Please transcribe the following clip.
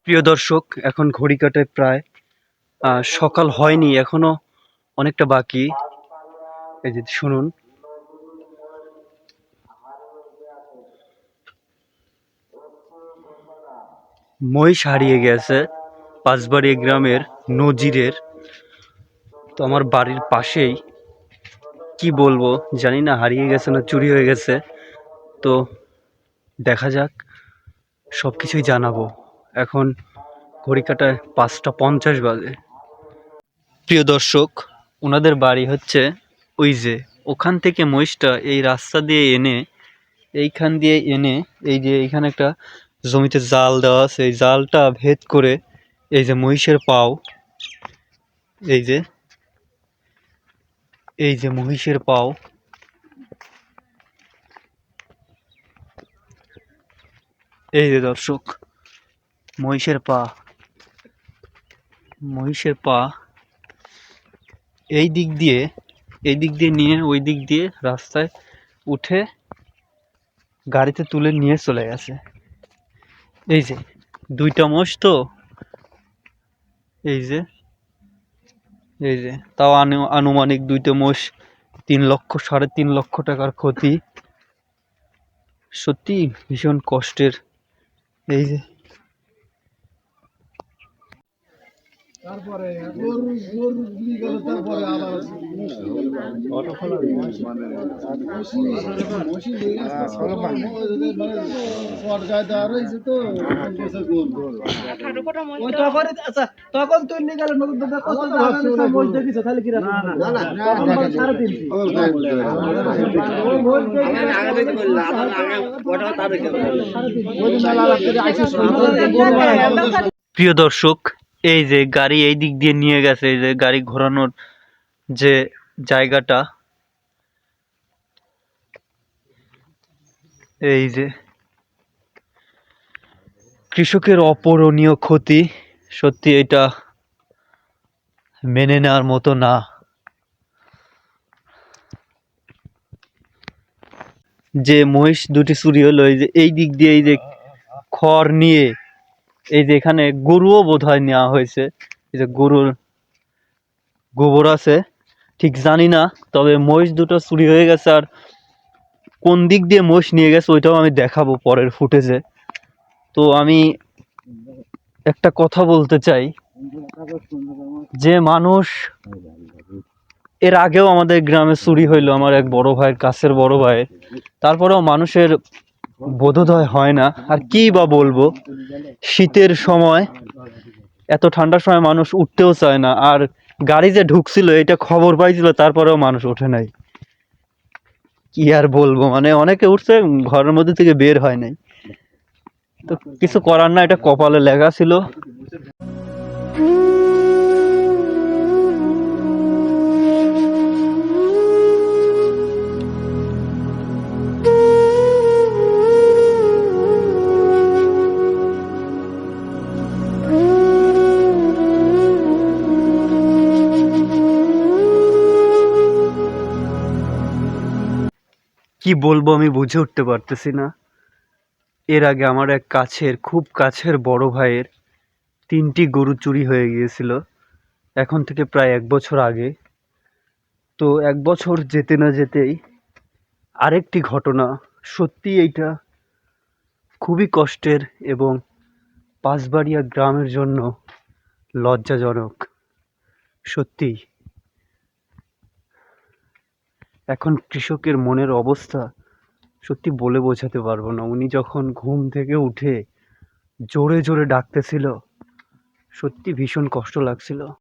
প্রিয় দর্শক, এখন ঘড়ি কাটায় প্রায় সকাল হয়নি, এখনো অনেকটা বাকি। এই যে শুনুন, মহিষ হারিয়ে গেছে পাঁচবাড়িয়া গ্রামের নজিরের। তো আমার বাড়ির পাশেই, কি বলবো জানি না, হারিয়ে গেছে না চুরি হয়ে গেছে। তো দেখা যাক, সবকিছুই জানাবো। এখন ঘড়ি কাটায় 5:50 বাজে। প্রিয় দর্শক, ওনাদের বাড়ি হচ্ছে ওই যে ওখান থেকে মহিষটা এই রাস্তা দিয়ে এনে, এইখান দিয়ে এনে, এই যে এইখানে একটা জমিতে জাল দেওয়া আছে, এই জালটা ভেদ করে এই যে মহিষের পাও, এই যে মহিষের পাও, এই যে দর্শক, মহিষের পা, মহিষের পা এই দিক দিয়ে নিয়ে ওই দিক দিয়ে রাস্তায় উঠে গাড়িতে তুলে নিয়ে চলে গেছে। এই যে দুইটা মোষ, তো এই যে তাও আনুমানিক দুইটা মোষ 3 লক্ষ, 3.5 লক্ষ টাকার ক্ষতি। সত্যি ভীষণ কষ্টের। এই যে তখন তুই নিয়ে গেল দেখিস তাহলে কি প্রিয় দর্শক, এই যে গাড়ি এই দিক দিয়ে নিয়ে গেছে, এই যে গাড়ি ঘোরানোর যে জায়গাটা, এই যে কৃষকের অপূরণীয় ক্ষতি। সত্যি এটা মেনে নেওয়ার মতো না। যে মহিষ দুটি চুরি হলো, এই যে এই দিক দিয়ে, এই যে খড় নিয়ে, এই যে এখানে গরুও বোধহয় নেওয়া হয়েছে, এই যে গরুর গোবর আছে, ঠিক জানি না, তবে মহিষ দুটো চুরি হয়ে গেছে। আর কোন দিক দিয়ে মহিষ নিয়ে গেছে ওইটাও আমি দেখাবো পরের ফুটেজে। তো আমি একটা কথা বলতে চাই, যে মানুষ, এর আগেও আমাদের গ্রামে চুরি হইলো আমার এক বড় ভাইয়ের, কাছের বড় ভাইয়ের, তারপরেও মানুষের বোধোদয় হয় না। আর কি বা বলবো, শীতের সময়, এত ঠান্ডার সময় মানুষ উঠতেও চায় না। আর গাড়ি যে ঢুকছিল এটা খবর পাইছিল, তারপরেও মানুষ ওঠে নাই। কি আর বলবো, মানে অনেকে উঠছে, ঘরের মধ্যে থেকে বের হয় নাই। তো কিছু করার না, এটা কপালে লেখা ছিল। কি বলবো আমি বুঝে উঠতে পারতেছি না। এর আগে আমার এক কাছের, খুব কাছের বড় ভাইয়ের 3টি গরু চুরি হয়ে গিয়েছিল, এখন থেকে প্রায় 1 বছর আগে। তো 1 বছর যেতে না যেতেই আরেকটি ঘটনা। সত্যি এইটা খুবই কষ্টের এবং পাঁচবাড়িয়া গ্রামের জন্য লজ্জাজনক। সত্যি এখন কৃষকের মনের অবস্থা সত্যি বলে বোঝাতে পারবো না। উনি যখন ঘুম থেকে উঠে জোরে জোরে ডাকতেছিল, সত্যি ভীষণ কষ্ট লাগছিল।